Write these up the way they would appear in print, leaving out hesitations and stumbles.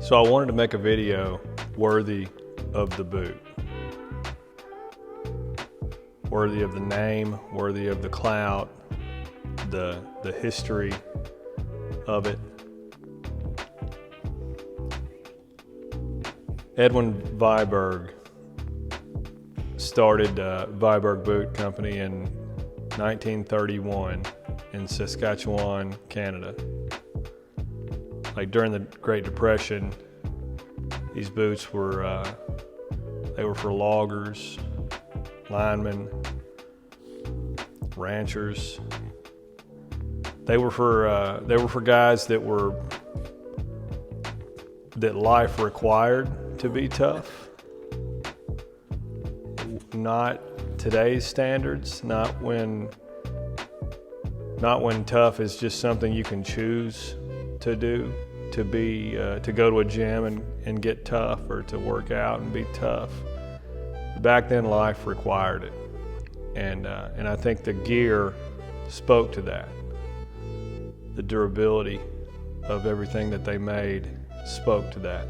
So I wanted to make a video worthy of the boot. Worthy of the name, worthy of the clout, the history of it. Edwin Viberg started Viberg Boot Company in 1931 in Saskatchewan, Canada. Like during the Great Depression, these boots were they were for loggers, linemen, ranchers. They were for guys that life required to be tough. Not today's standards, not when tough is just something you can choose to do, to go to a gym and get tough, or to work out and be tough. Back then, life required it, and I think the gear spoke to that. The durability of everything that they made spoke to that.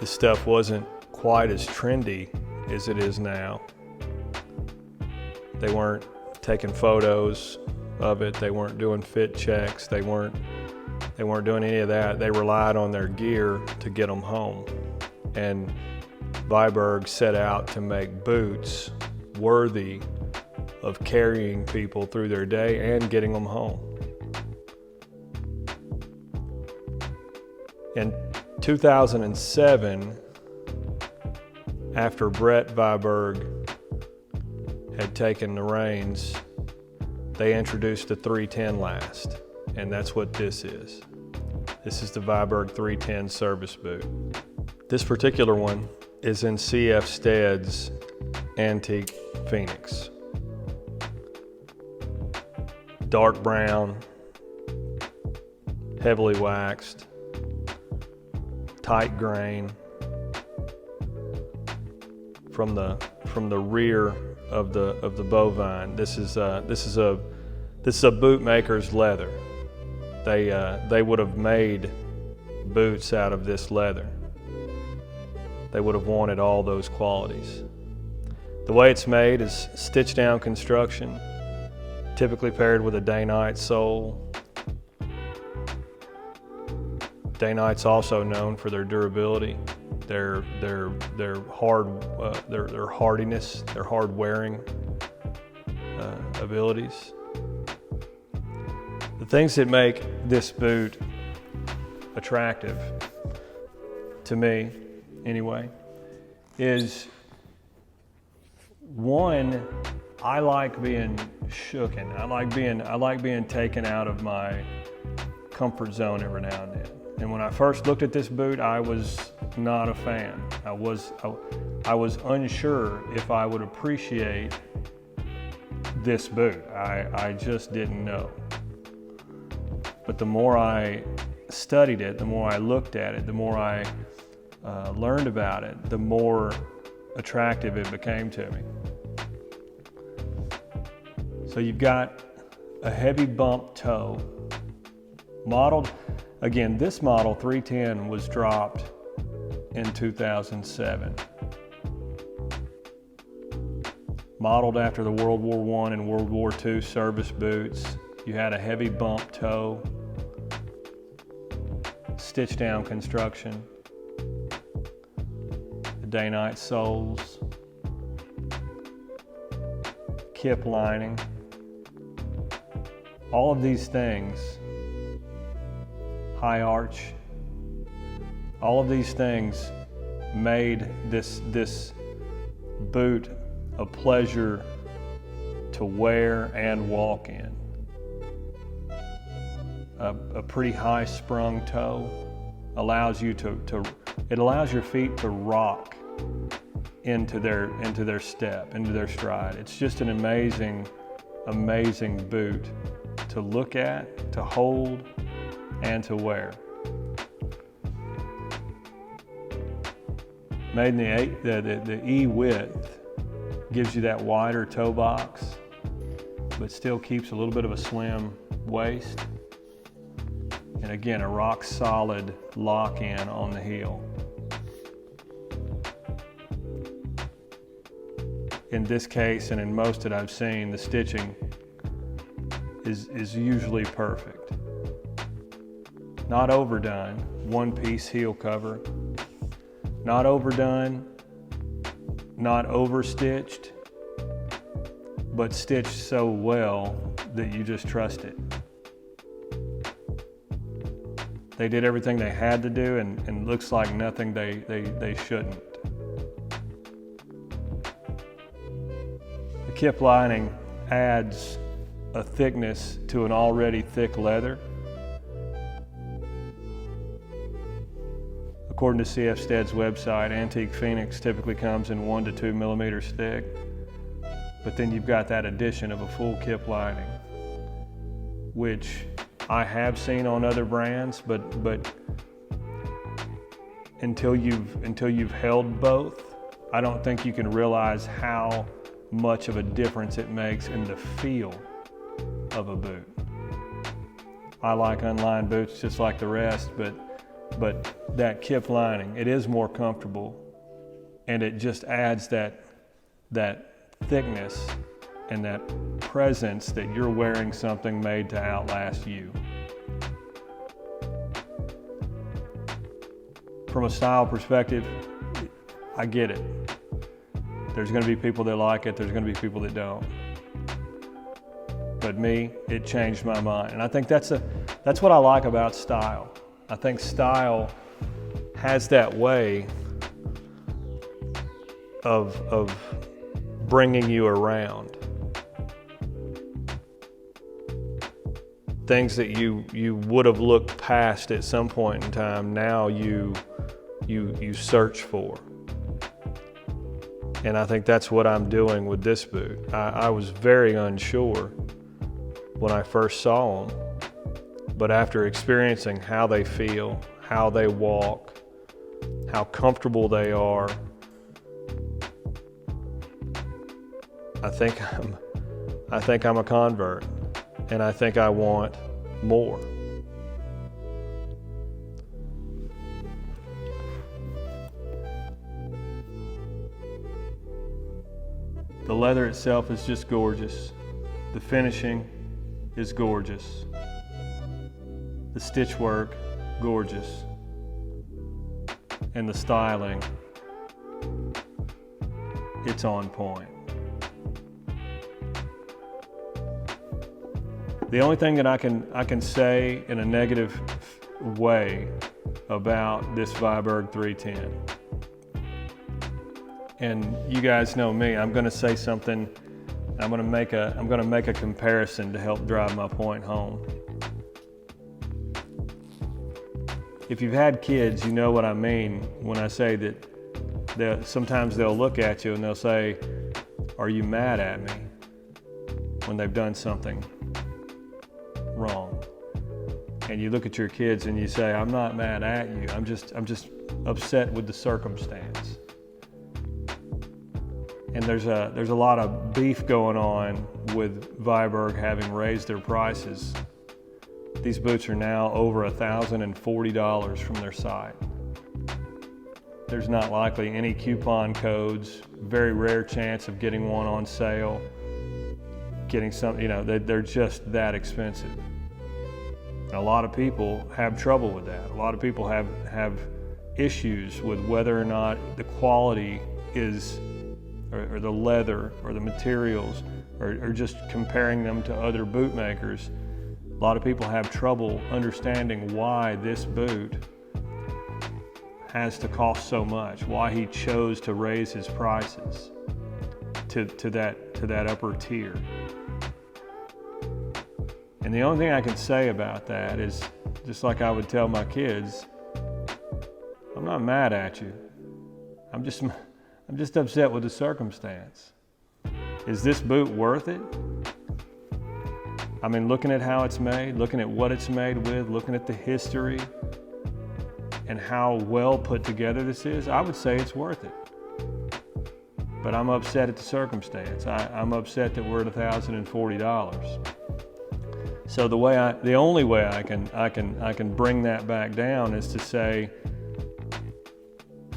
This stuff wasn't quite as trendy as it is now. They weren't taking photos of it. They weren't doing fit checks. They weren't doing any of that. They relied on their gear to get them home. And Viberg set out to make boots worthy of carrying people through their day and getting them home. In 2007, after Brett Viberg had taken the reins, they introduced the 310 last, and that's what this is. This is the Viberg 310 service boot. This particular one is in C.F. Stead's Antique Phoenix. Dark brown, heavily waxed, tight grain. From the rear of the bovine. This is a bootmaker's leather. They would have made boots out of this leather. They would have wanted all those qualities. The way it's made is stitch down construction, typically paired with a day-night sole. Day-night's also known for their durability, their hardiness, their hard wearing abilities. The things that make this boot attractive, to me anyway, is one, I like being shooken. I like being taken out of my comfort zone every now and then. And when I first looked at this boot, I was not a fan. I was unsure if I would appreciate this boot. I just didn't know. But the more I studied it, the more I looked at it, the more I learned about it, the more attractive it became to me. So you've got a heavy bump toe, modeled. Again, this model 310 was dropped in 2007. Modeled after the World War I and World War II service boots. You had a heavy bump toe, stitch down construction, the day-night soles, kip lining. All of these things, high arch, all of these things made this boot a pleasure to wear and walk in. A pretty high sprung toe allows you it allows your feet to rock into their step, into their stride. It's just an amazing boot to look at, to hold, and to wear. Made in the E width gives you that wider toe box, but still keeps a little bit of a slim waist. And again, a rock solid lock-in on the heel. In this case, and in most that I've seen, the stitching is usually perfect. Not overdone, one-piece heel cover. Not overdone, not overstitched, but stitched so well that you just trust it. They did everything they had to do, and looks like nothing they shouldn't. The kip lining adds a thickness to an already thick leather. According to CF Stead's website, Antique Phoenix typically comes in 1 to 2 millimeters thick, but then you've got that addition of a full kip lining, which I have seen on other brands, but until you've held both, I don't think you can realize how much of a difference it makes in the feel of a boot. I like unlined boots just like the rest, but that kip lining, it is more comfortable, and it just adds that thickness and that presence that you're wearing something made to outlast you. From a style perspective, I get it. There's going to be people that like it, there's going to be people that don't. But me, it changed my mind. And I think that's what I like about style. I think style has that way of bringing you around. Things that you would have looked past at some point in time, now you search for. And I think that's what I'm doing with this boot. I was very unsure when I first saw them, but after experiencing how they feel, how they walk, how comfortable they are, I think I'm a convert, and I think I want more. The leather itself is just gorgeous. The finishing is gorgeous. The stitch work, gorgeous. And the styling, it's on point. The only thing that I can say in a negative way about this Viberg 310, and you guys know me, I'm going to say something. I'm going to make a comparison to help drive my point home. If you've had kids, you know what I mean when I say that sometimes they'll look at you and they'll say, "Are you mad at me?" when they've done something wrong. And you look at your kids and you say, "I'm not mad at you. I'm just upset with the circumstance." And there's a lot of beef going on with Viberg having raised their prices. These boots are now over $1,040 from their site. There's not likely any coupon codes, very rare chance of getting one on sale, getting some, they're just that expensive. And a lot of people have trouble with that. A lot of people have issues with whether or not the quality is, or the leather or the materials, or just comparing them to other boot makers. A lot of people have trouble understanding why this boot has to cost so much, why he chose to raise his prices to that upper tier. And the only thing I can say about that is, just like I would tell my kids, I'm not mad at you. I'm just upset with the circumstance. Is this boot worth it? I mean, looking at how it's made, looking at what it's made with, looking at the history and how well put together this is, I would say it's worth it. But I'm upset at the circumstance. I'm upset that we're at $1,040. So the only way I can bring that back down is to say,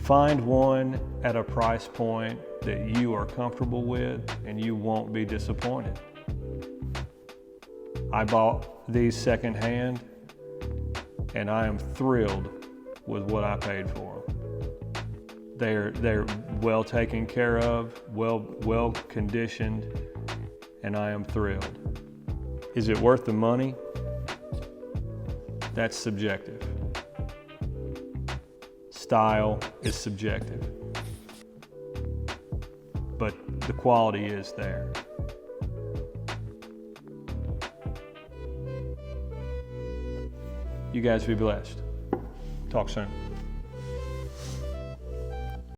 find one at a price point that you are comfortable with and you won't be disappointed. I bought these secondhand and I am thrilled with what I paid for them. They're well taken care of, well conditioned, and I am thrilled. Is it worth the money? That's subjective. Style is subjective, but the quality is there. You guys be blessed. Talk soon.